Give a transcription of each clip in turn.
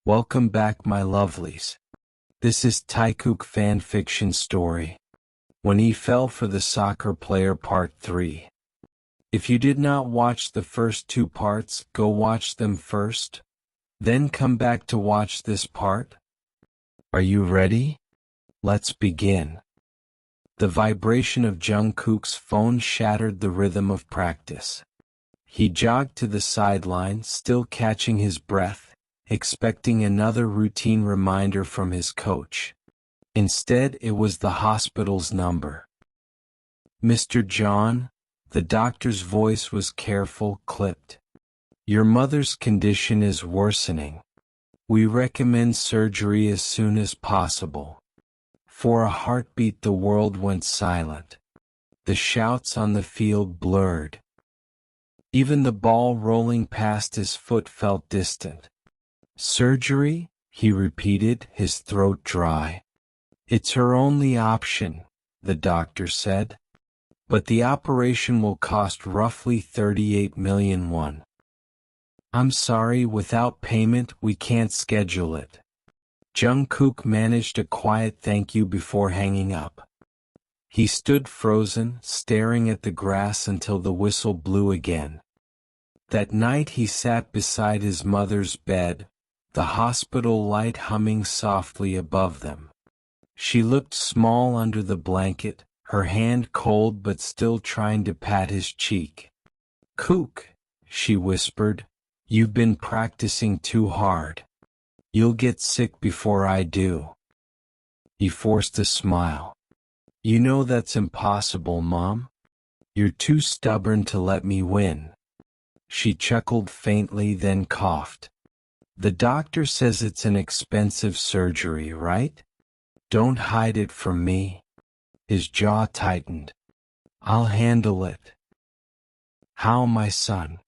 Welcome back, my lovelies. This is Taekook fanfiction story, When He Fell for the Soccer Player Part 3. If you did not watch the first two parts, go watch them first, then come back to watch this part. Are you ready? Let's begin. The vibration of Jungkook's phone shattered the rhythm of practice. He jogged to the sideline, still catching his breath, expecting another routine reminder from his coach. Instead, it was the hospital's number. Mr. John, the doctor's voice was careful, clipped. Your mother's condition is worsening. We recommend surgery as soon as possible. For a heartbeat, the world went silent. The shouts on the field blurred. Even the ball rolling past his foot felt distant. Surgery? He repeated, his throat dry. It's her only option, the doctor said. But the operation will cost roughly 38 million won. I'm sorry, without payment we can't schedule it. Jungkook managed a quiet thank you before hanging up. He stood frozen, staring at the grass until the whistle blew again. That night he sat beside his mother's bed, the hospital light humming softly above them. She looked small under the blanket, her hand cold but still trying to pat his cheek. Kook, she whispered, you've been practicing too hard. You'll get sick before I do. He forced a smile. You know that's impossible, Mom. You're too stubborn to let me win. She chuckled faintly, then coughed. The doctor says it's an expensive surgery, right? Don't hide it from me. His jaw tightened. I'll handle it. How, my son?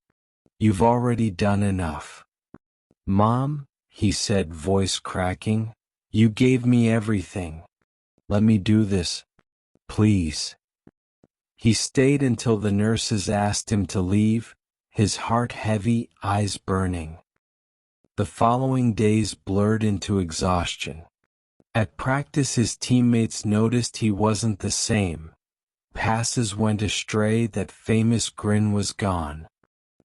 You've already done enough. Mom, he said, voice cracking, you gave me everything. Let me do this, please. He stayed until the nurses asked him to leave, his heart heavy, eyes burning. The following days blurred into exhaustion. At practice his teammates noticed he wasn't the same. Passes went astray, that famous grin was gone.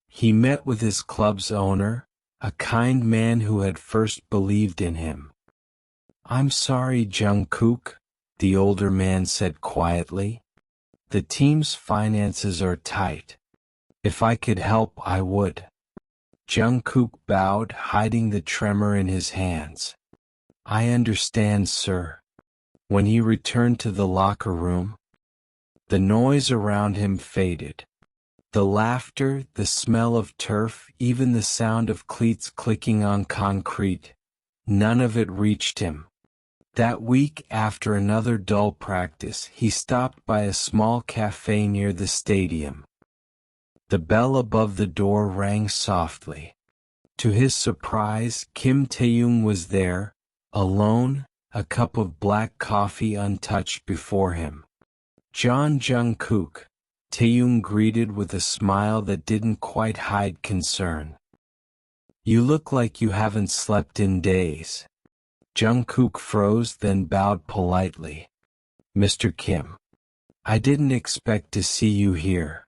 He met with his club's owner, a kind man who had first believed in him. I'm sorry, Jungkook, the older man said quietly. The team's finances are tight. If I could help, I would. Jungkook bowed, hiding the tremor in his hands. I understand, sir. When he returned to the locker room, the noise around him faded. The laughter, the smell of turf, even the sound of cleats clicking on concrete, none of it reached him. That week, after another dull practice, he stopped by a small cafe near the stadium. The bell above the door rang softly. To his surprise, Kim Taehyung was there, alone, a cup of black coffee untouched before him. John Jungkook, Taehyung greeted with a smile that didn't quite hide concern. You look like you haven't slept in days. Jungkook froze, then bowed politely. Mr. Kim, I didn't expect to see you here.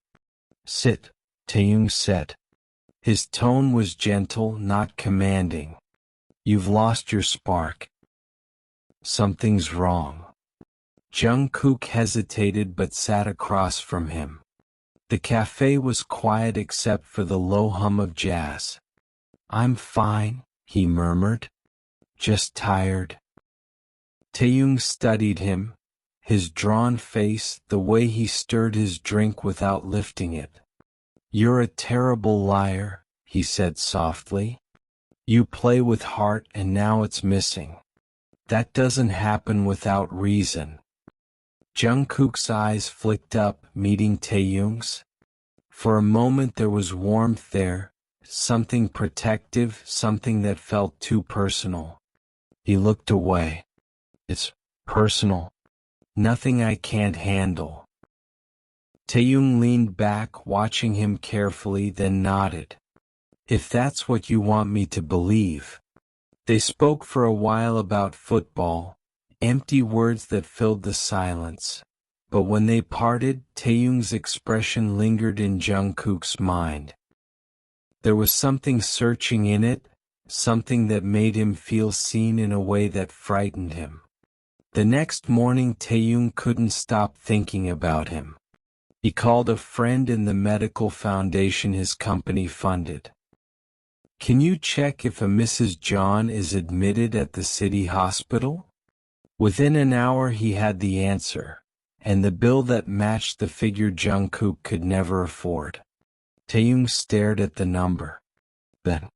Sit, Taehyung said. His tone was gentle, not commanding. You've lost your spark. Something's wrong. Jungkook hesitated but sat across from him. The cafe was quiet except for the low hum of jazz. I'm fine, he murmured. Just tired. Taehyung studied him, his drawn face, the way he stirred his drink without lifting it. You're a terrible liar, he said softly. You play with heart and now it's missing. That doesn't happen without reason. Jungkook's eyes flicked up, meeting Taehyung's. For a moment there was warmth there, something protective, something that felt too personal. He looked away. It's personal. Nothing I can't handle. Taehyung leaned back, watching him carefully, then nodded. If that's what you want me to believe. They spoke for a while about football, empty words that filled the silence. But when they parted, Taehyung's expression lingered in Jungkook's mind. There was something searching in it, something that made him feel seen in a way that frightened him. The next morning Taehyung couldn't stop thinking about him. He called a friend in the medical foundation his company funded. "Can you check if a Mrs. John is admitted at the city hospital?" Within an hour he had the answer, and the bill that matched the figure Jungkook could never afford. Taehyung stared at the number. Then,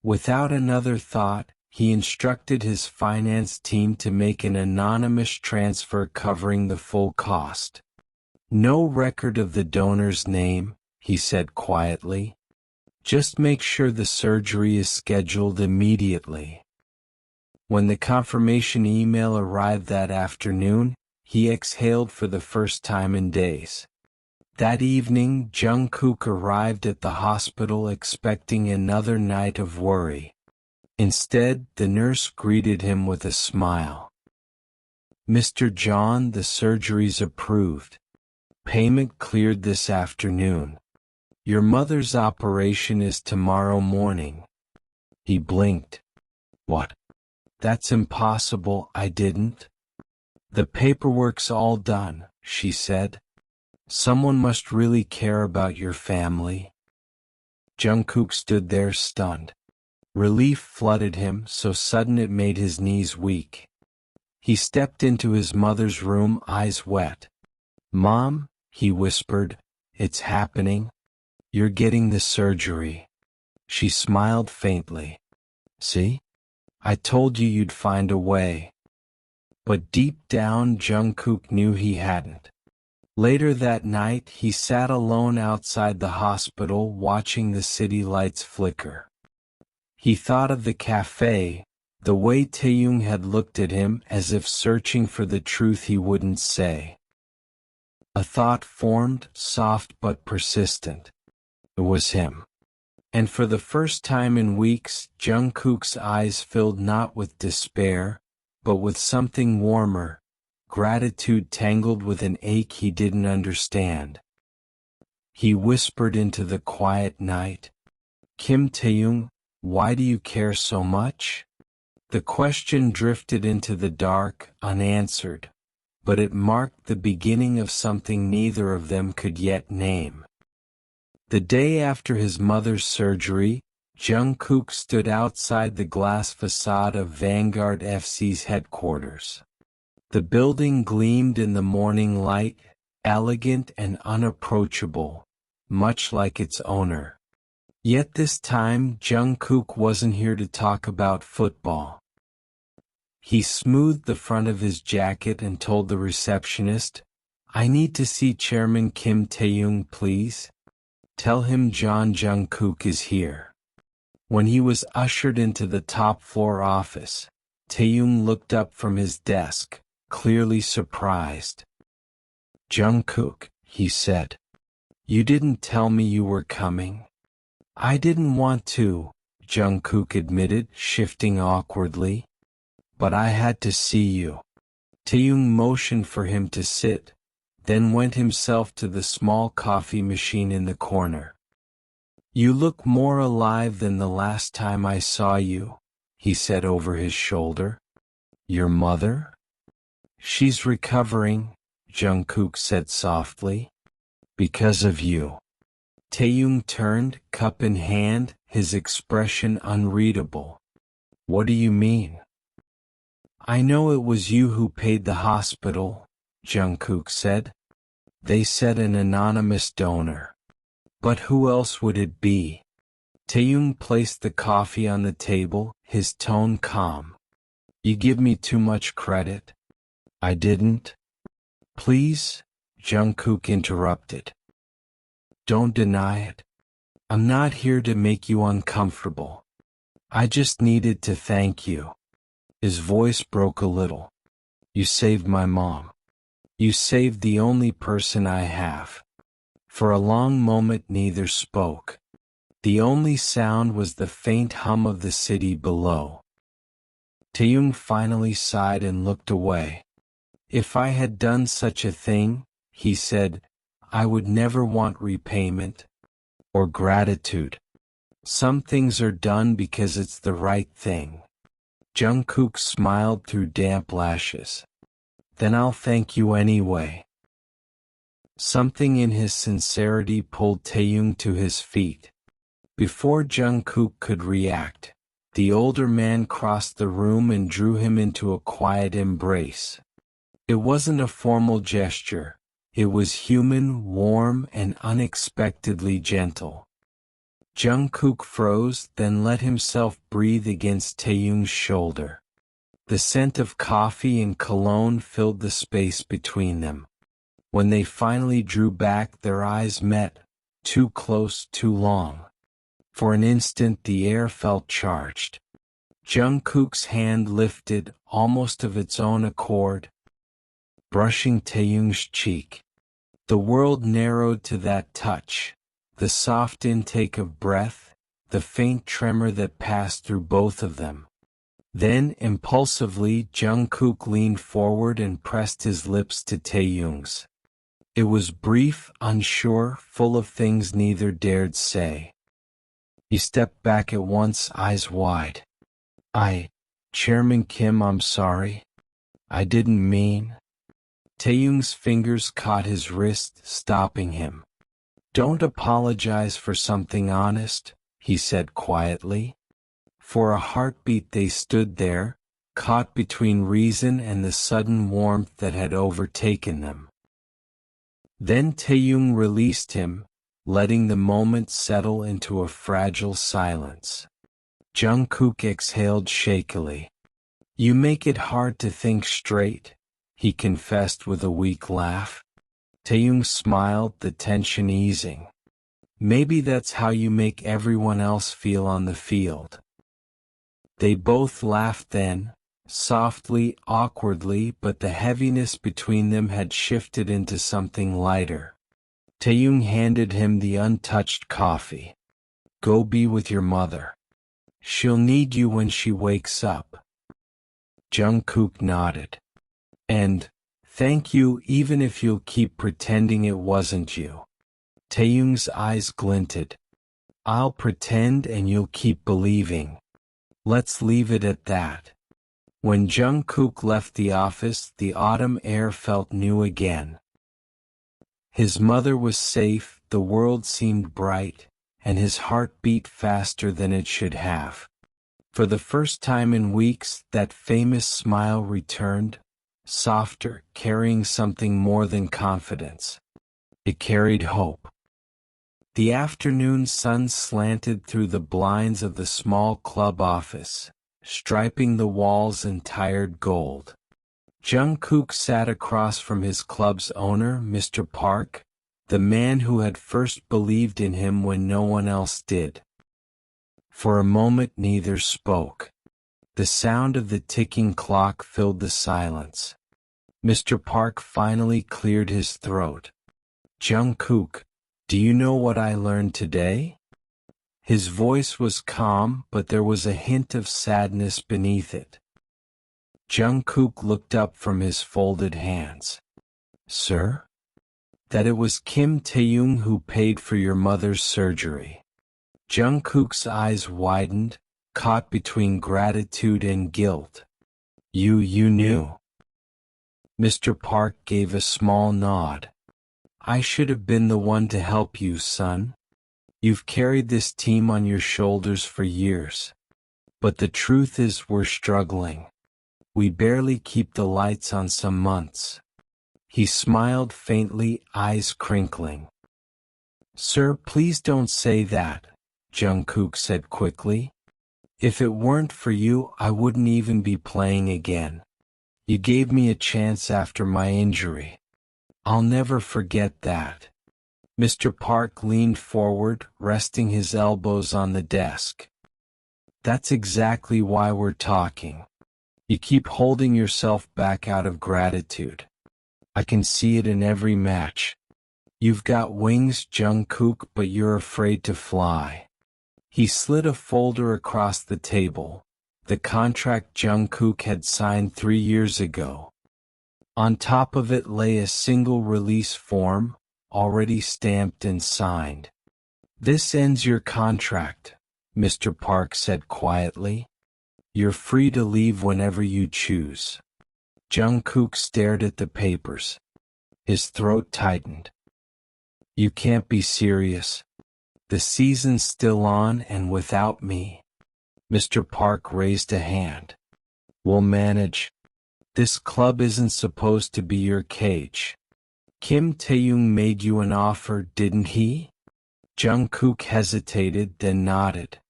without another thought, he instructed his finance team to make an anonymous transfer covering the full cost. "No record of the donor's name," he said quietly. "Just make sure the surgery is scheduled immediately." When the confirmation email arrived that afternoon, he exhaled for the first time in days. That evening, Jungkook arrived at the hospital expecting another night of worry. Instead, the nurse greeted him with a smile. "Mr. John, the surgery's approved. Payment cleared this afternoon. Your mother's operation is tomorrow morning." He blinked. "What? That's impossible, I didn't." "The paperwork's all done," she said. "Someone must really care about your family." Jungkook stood there stunned. Relief flooded him, so sudden it made his knees weak. He stepped into his mother's room, eyes wet. "Mom," he whispered, "it's happening. You're getting the surgery." She smiled faintly. "See? I told you you'd find a way." But deep down Jungkook knew he hadn't. Later that night he sat alone outside the hospital watching the city lights flicker. He thought of the cafe, the way Taehyung had looked at him as if searching for the truth he wouldn't say. A thought formed, soft but persistent. It was him. And for the first time in weeks, Jungkook's eyes filled not with despair, but with something warmer, gratitude tangled with an ache he didn't understand. He whispered into the quiet night, "Kim Taehyung, why do you care so much?" The question drifted into the dark, unanswered, but it marked the beginning of something neither of them could yet name. The day after his mother's surgery, Jungkook stood outside the glass facade of Vanguard FC's headquarters. The building gleamed in the morning light, elegant and unapproachable, much like its owner. Yet this time Jungkook wasn't here to talk about football. He smoothed the front of his jacket and told the receptionist, "I need to see Chairman Kim Taehyung, please. Tell him John Jungkook is here." When he was ushered into the top-floor office, Taehyung looked up from his desk, clearly surprised. "Jungkook," he said, "you didn't tell me you were coming." "I didn't want to," Jungkook admitted, shifting awkwardly. "But I had to see you." Taehyung motioned for him to sit, then went himself to the small coffee machine in the corner. "You look more alive than the last time I saw you," he said over his shoulder. "Your mother?" "She's recovering," Jungkook said softly. "Because of you." Taehyung turned, cup in hand, his expression unreadable. "What do you mean?" "I know it was you who paid the hospital," Jungkook said. "They said an anonymous donor. But who else would it be?" Taehyung placed the coffee on the table, his tone calm. "You give me too much credit." "I didn't." "Please," Jungkook interrupted. "Don't deny it. I'm not here to make you uncomfortable. I just needed to thank you." His voice broke a little. "You saved my mom. You saved the only person I have." For a long moment neither spoke. The only sound was the faint hum of the city below. Taehyung finally sighed and looked away. If I had done such a thing, he said, I would never want repayment or gratitude. Some things are done because it's the right thing. Jungkook smiled through damp lashes. Then I'll thank you anyway. Something in his sincerity pulled Taehyung to his feet. Before Jungkook could react, the older man crossed the room and drew him into a quiet embrace. It wasn't a formal gesture. It was human, warm, and unexpectedly gentle. Jungkook froze, then let himself breathe against Taehyung's shoulder. The scent of coffee and cologne filled the space between them. When they finally drew back, their eyes met, too close, too long. For an instant the air felt charged. Jungkook's hand lifted, almost of its own accord, brushing Taehyung's cheek. The world narrowed to that touch, the soft intake of breath, the faint tremor that passed through both of them. Then, impulsively, Jungkook leaned forward and pressed his lips to Taehyung's. It was brief, unsure, full of things neither dared say. He stepped back at once, eyes wide. Chairman Kim, I'm sorry. I didn't mean. Taehyung's fingers caught his wrist, stopping him. Don't apologize for something honest, he said quietly. For a heartbeat they stood there, caught between reason and the sudden warmth that had overtaken them. Then Taehyung released him, letting the moment settle into a fragile silence. Jungkook exhaled shakily. You make it hard to think straight, he confessed with a weak laugh. Taehyung smiled, the tension easing. Maybe that's how you make everyone else feel on the field. They both laughed then, softly, awkwardly, but the heaviness between them had shifted into something lighter. Taehyung handed him the untouched coffee. Go be with your mother. She'll need you when she wakes up. Jungkook nodded. And, thank you even if you'll keep pretending it wasn't you. Taehyung's eyes glinted. I'll pretend and you'll keep believing. Let's leave it at that. When Jungkook left the office, the autumn air felt new again. His mother was safe, the world seemed bright, and his heart beat faster than it should have. For the first time in weeks, that famous smile returned, softer, carrying something more than confidence. It carried hope. The afternoon sun slanted through the blinds of the small club office, striping the walls in tired gold. Jungkook sat across from his club's owner, Mr. Park, the man who had first believed in him when no one else did. For a moment neither spoke. The sound of the ticking clock filled the silence. Mr. Park finally cleared his throat. Jungkook, do you know what I learned today? His voice was calm, but there was a hint of sadness beneath it. Jungkook looked up from his folded hands. Sir? That it was Kim Taehyung who paid for your mother's surgery. Jungkook's eyes widened, caught between gratitude and guilt. You knew. Mr. Park gave a small nod. I should have been the one to help you, son. You've carried this team on your shoulders for years. But the truth is we're struggling. We barely keep the lights on some months. He smiled faintly, eyes crinkling. Sir, please don't say that, Jungkook said quickly. If it weren't for you, I wouldn't even be playing again. You gave me a chance after my injury. I'll never forget that. Mr. Park leaned forward, resting his elbows on the desk. That's exactly why we're talking. You keep holding yourself back out of gratitude. I can see it in every match. You've got wings, Jungkook, but you're afraid to fly. He slid a folder across the table, the contract Jungkook had signed 3 years ago. On top of it lay a single release form, already stamped and signed. "This ends your contract," Mr. Park said quietly. "You're free to leave whenever you choose." Jungkook stared at the papers. His throat tightened. "You can't be serious. The season's still on and without me." Mr. Park raised a hand. "We'll manage. This club isn't supposed to be your cage. Kim Taehyung made you an offer, didn't he?" Jungkook hesitated, then nodded.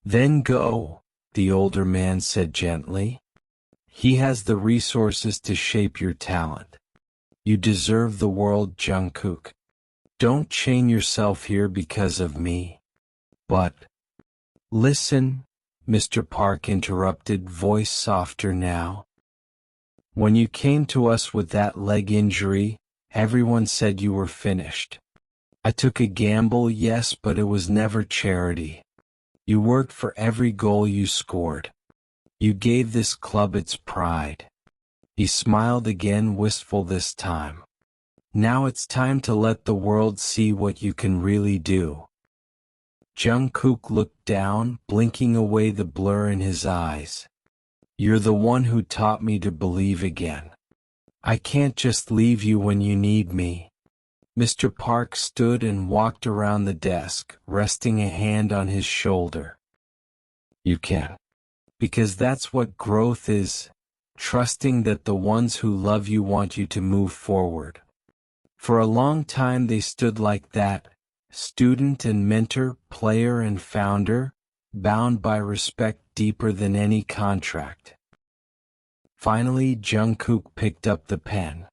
"Then go," the older man said gently. "He has the resources to shape your talent. You deserve the world, Jungkook. Don't chain yourself here because of me." "But—" "Listen," Mr. Park interrupted, voice softer now. "When you came to us with that leg injury, everyone said you were finished. I took a gamble, yes, but it was never charity. You worked for every goal you scored. You gave this club its pride." He smiled again, wistful this time. "Now it's time to let the world see what you can really do." Jungkook looked down, blinking away the blur in his eyes. "You're the one who taught me to believe again. I can't just leave you when you need me." Mr. Park stood and walked around the desk, resting a hand on his shoulder. "You can. Because that's what growth is, trusting that the ones who love you want you to move forward." For a long time they stood like that, student and mentor, player and founder, bound by respect deeper than any contract. Finally Jungkook picked up the pen.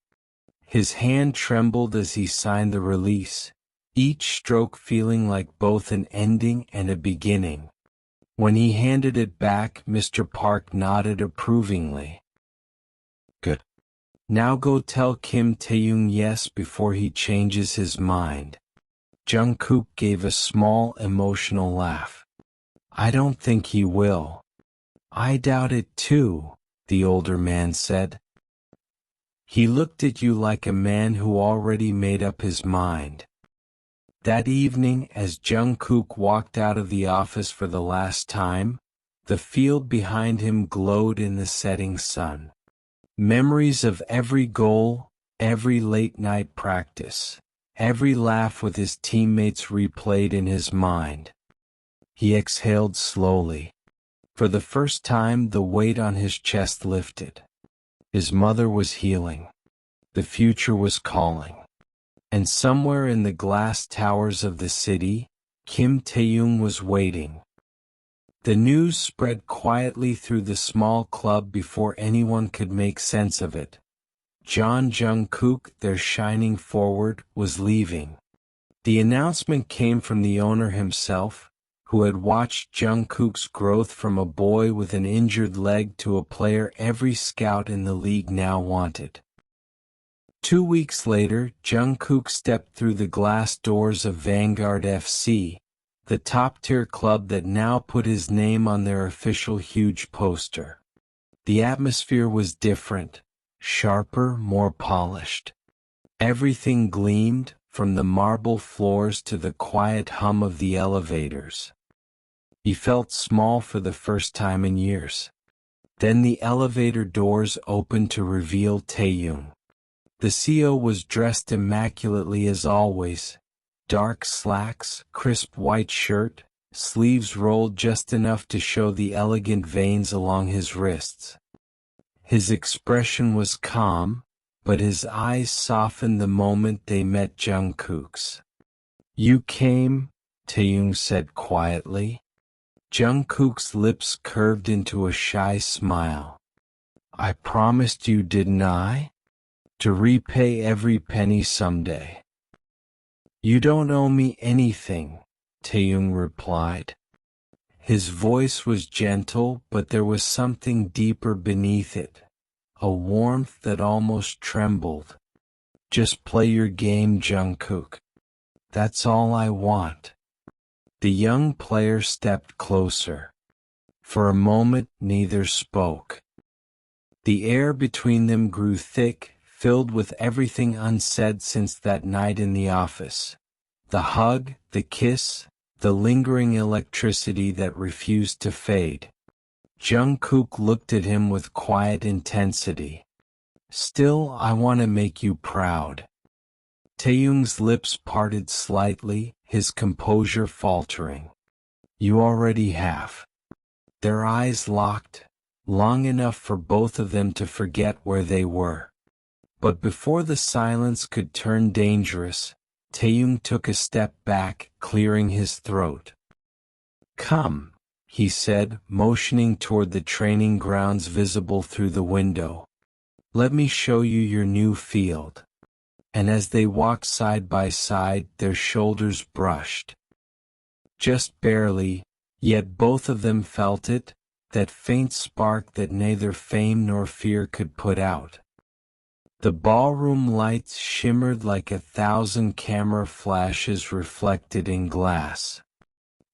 His hand trembled as he signed the release, each stroke feeling like both an ending and a beginning. When he handed it back, Mr. Park nodded approvingly. "Good. Now go tell Kim Taehyung yes before he changes his mind." Jungkook gave a small emotional laugh. "I don't think he will." "I doubt it too," the older man said. "He looked at you like a man who already made up his mind." That evening, as Jungkook walked out of the office for the last time, the field behind him glowed in the setting sun. Memories of every goal, every late-night practice, every laugh with his teammates replayed in his mind. He exhaled slowly. For the first time, the weight on his chest lifted. His mother was healing. The future was calling. And somewhere in the glass towers of the city, Kim Taehyung was waiting. The news spread quietly through the small club before anyone could make sense of it. Jungkook, their shining forward, was leaving. The announcement came from the owner himself, who had watched Jungkook's growth from a boy with an injured leg to a player every scout in the league now wanted. 2 weeks later, Jungkook stepped through the glass doors of Vanguard FC, the top-tier club that now put his name on their official huge poster. The atmosphere was different, sharper, more polished. Everything gleamed, from the marble floors to the quiet hum of the elevators. He felt small for the first time in years. Then the elevator doors opened to reveal Taehyung. The CEO was dressed immaculately as always. Dark slacks, crisp white shirt, sleeves rolled just enough to show the elegant veins along his wrists. His expression was calm, but his eyes softened the moment they met Jungkook's. "You came," Taehyung said quietly. Jungkook's lips curved into a shy smile. "I promised you, didn't I? To repay every penny someday." "You don't owe me anything," Taehyung replied. His voice was gentle, but there was something deeper beneath it, a warmth that almost trembled. "Just play your game, Jungkook. That's all I want." The young player stepped closer. For a moment neither spoke. The air between them grew thick, filled with everything unsaid since that night in the office. The hug, the kiss, the lingering electricity that refused to fade. Jungkook looked at him with quiet intensity. "Still, I want to make you proud." Taehyung's lips parted slightly, his composure faltering. "You already have." Their eyes locked, long enough for both of them to forget where they were. But before the silence could turn dangerous, Taehyung took a step back, clearing his throat. "Come," he said, motioning toward the training grounds visible through the window. "Let me show you your new field." And as they walked side by side, their shoulders brushed. Just barely, yet both of them felt it, that faint spark that neither fame nor fear could put out. The ballroom lights shimmered like 1,000 camera flashes reflected in glass.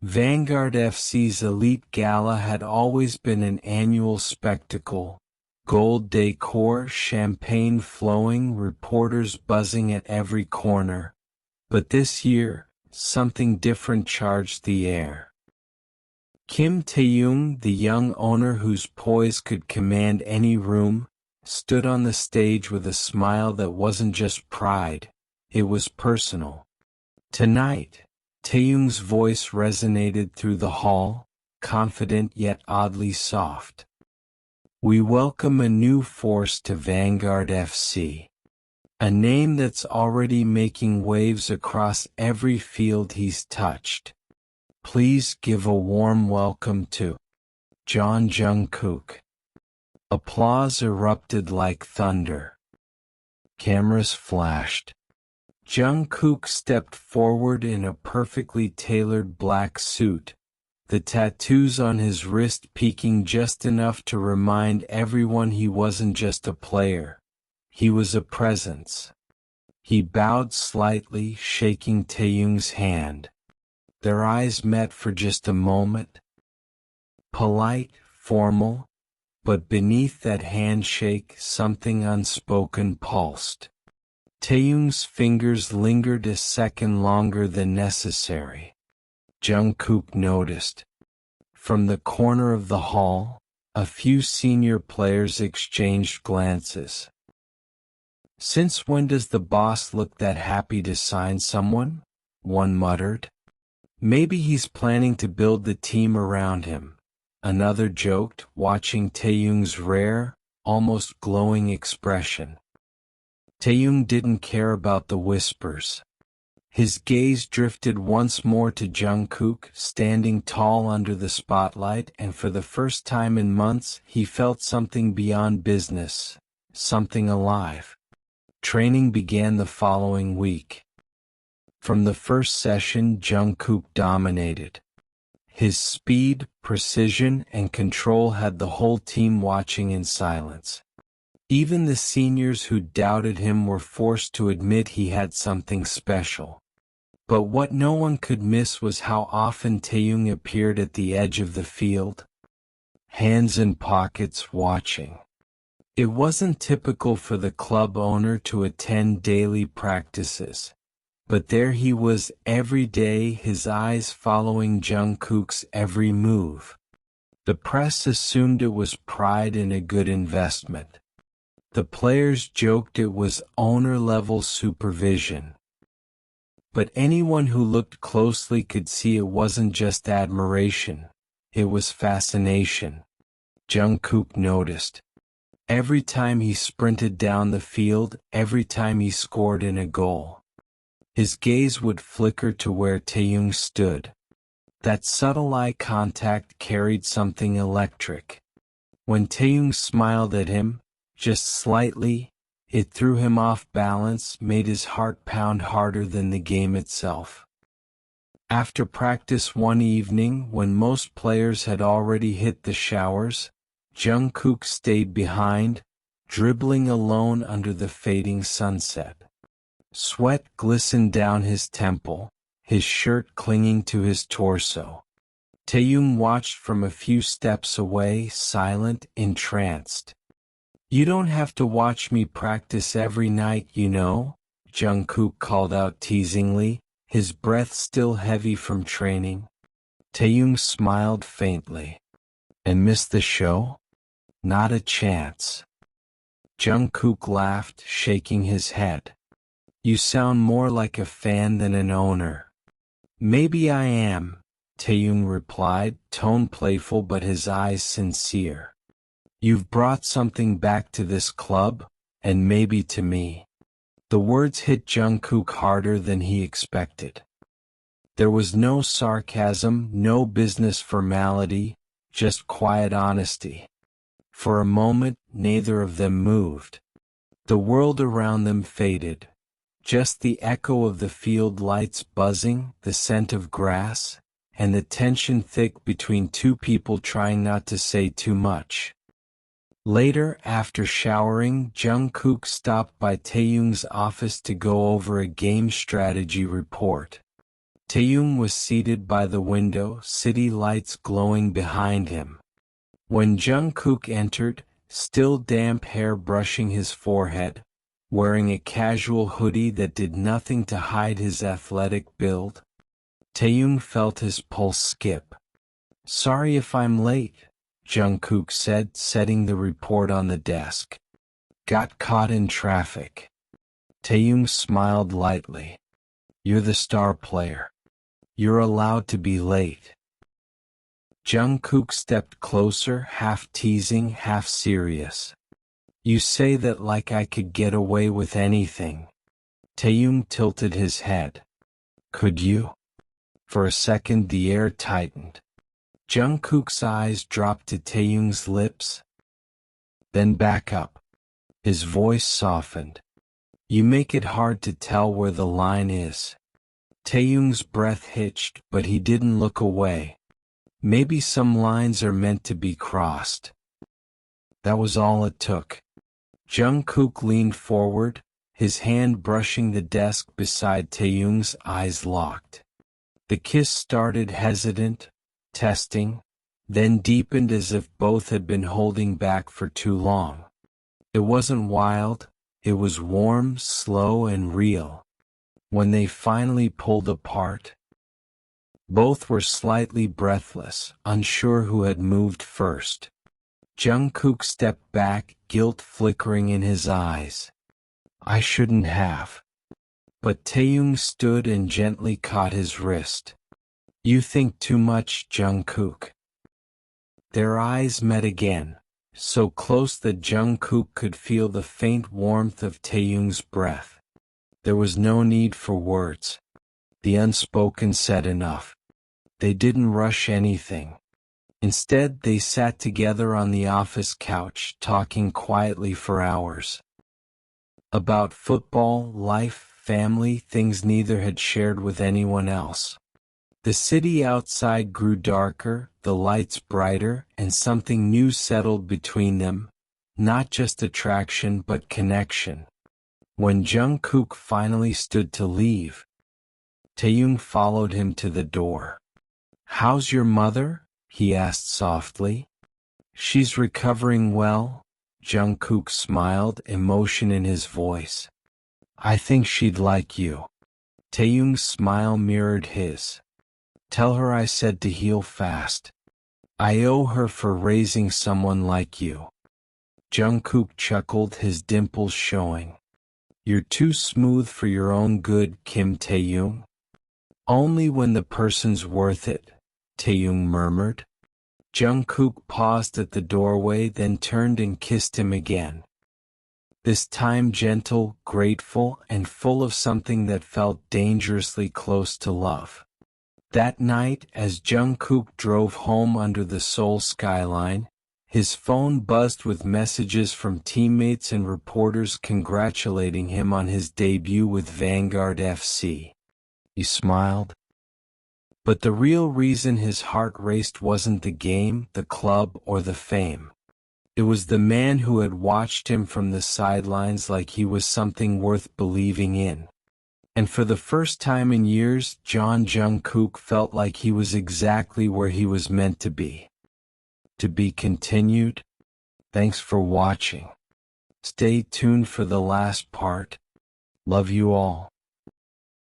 Vanguard FC's Elite Gala had always been an annual spectacle. Gold decor, champagne flowing, reporters buzzing at every corner. But this year, something different charged the air. Kim Taehyung, the young owner whose poise could command any room, stood on the stage with a smile that wasn't just pride, it was personal. Tonight, Taehyung's voice resonated through the hall, confident yet oddly soft. "We welcome a new force to Vanguard FC. A name that's already making waves across every field he's touched. Please give a warm welcome to Jungkook." Applause erupted like thunder. Cameras flashed. Jungkook stepped forward in a perfectly tailored black suit, the tattoos on his wrist peeking just enough to remind everyone he wasn't just a player, he was a presence. He bowed slightly, shaking Taehyung's hand. Their eyes met for just a moment. Polite, formal, but beneath that handshake something unspoken pulsed. Taehyung's fingers lingered a second longer than necessary. Jungkook noticed. From the corner of the hall, a few senior players exchanged glances. "Since when does the boss look that happy to sign someone?" one muttered. "Maybe he's planning to build the team around him," another joked, watching Taehyung's rare, almost glowing expression. Taehyung didn't care about the whispers. His gaze drifted once more to Jungkook, standing tall under the spotlight, and for the first time in months he felt something beyond business, something alive. Training began the following week. From the first session, Jungkook dominated. His speed, precision, and control had the whole team watching in silence. Even the seniors who doubted him were forced to admit he had something special. But what no one could miss was how often Taehyung appeared at the edge of the field, hands in pockets watching. It wasn't typical for the club owner to attend daily practices, but there he was every day, his eyes following Jungkook's every move. The press assumed it was pride in a good investment. The players joked it was owner-level supervision. But anyone who looked closely could see it wasn't just admiration, it was fascination. Jungkook noticed. Every time he sprinted down the field, every time he scored in a goal, his gaze would flicker to where Taehyung stood. That subtle eye contact carried something electric. When Taehyung smiled at him, just slightly, it threw him off balance, made his heart pound harder than the game itself. After practice one evening, when most players had already hit the showers, Jungkook stayed behind, dribbling alone under the fading sunset. Sweat glistened down his temple, his shirt clinging to his torso. Taehyung watched from a few steps away, silent, entranced. "You don't have to watch me practice every night, you know," Jungkook called out teasingly, his breath still heavy from training. Taehyung smiled faintly. "And miss the show? Not a chance." Jungkook laughed, shaking his head. "You sound more like a fan than an owner." "Maybe I am," Taehyung replied, tone playful but his eyes sincere. "You've brought something back to this club, and maybe to me." The words hit Jungkook harder than he expected. There was no sarcasm, no business formality, just quiet honesty. For a moment, neither of them moved. The world around them faded. Just the echo of the field lights buzzing, the scent of grass, and the tension thick between two people trying not to say too much. Later, after showering, Jungkook stopped by Taehyung's office to go over a game strategy report. Taehyung was seated by the window, city lights glowing behind him. When Jungkook entered, still damp hair brushing his forehead, wearing a casual hoodie that did nothing to hide his athletic build, Taehyung felt his pulse skip. "Sorry if I'm late," Jungkook said, setting the report on the desk. "Got caught in traffic." Taehyung smiled lightly. "You're the star player. You're allowed to be late." Jungkook stepped closer, half teasing, half serious. "You say that like I could get away with anything." Taehyung tilted his head. "Could you?" For a second the air tightened. Jungkook's eyes dropped to Taehyung's lips. "Then back up." His voice softened. "You make it hard to tell where the line is." Taehyung's breath hitched, but he didn't look away. "Maybe some lines are meant to be crossed." That was all it took. Jungkook leaned forward, his hand brushing the desk beside Taehyung's, eyes locked. The kiss started hesitant, testing, then deepened as if both had been holding back for too long. It wasn't wild, it was warm, slow, and real. When they finally pulled apart, both were slightly breathless, unsure who had moved first. Jungkook stepped back, guilt flickering in his eyes. "I shouldn't have." But Taehyung stood and gently caught his wrist. "You think too much, Jungkook." Their eyes met again, so close that Jungkook could feel the faint warmth of Taehyung's breath. There was no need for words. The unspoken said enough. They didn't rush anything. Instead, they sat together on the office couch, talking quietly for hours. About football, life, family, things neither had shared with anyone else. The city outside grew darker, the lights brighter, and something new settled between them, not just attraction but connection. When Jungkook finally stood to leave, Taehyung followed him to the door. "How's your mother?" he asked softly. "She's recovering well," Jungkook smiled, emotion in his voice. "I think she'd like you." Taehyung's smile mirrored his. "Tell her I said to heal fast. I owe her for raising someone like you." Jungkook chuckled, his dimples showing. "You're too smooth for your own good, Kim Taehyung." "Only when the person's worth it," Taehyung murmured. Jungkook paused at the doorway, then turned and kissed him again. This time gentle, grateful, and full of something that felt dangerously close to love. That night, as Jungkook drove home under the Seoul skyline, his phone buzzed with messages from teammates and reporters congratulating him on his debut with Vanguard FC. He smiled. But the real reason his heart raced wasn't the game, the club, or the fame. It was the man who had watched him from the sidelines like he was something worth believing in. And for the first time in years, Jungkook felt like he was exactly where he was meant to be. To be continued. Thanks for watching. Stay tuned for the last part. Love you all.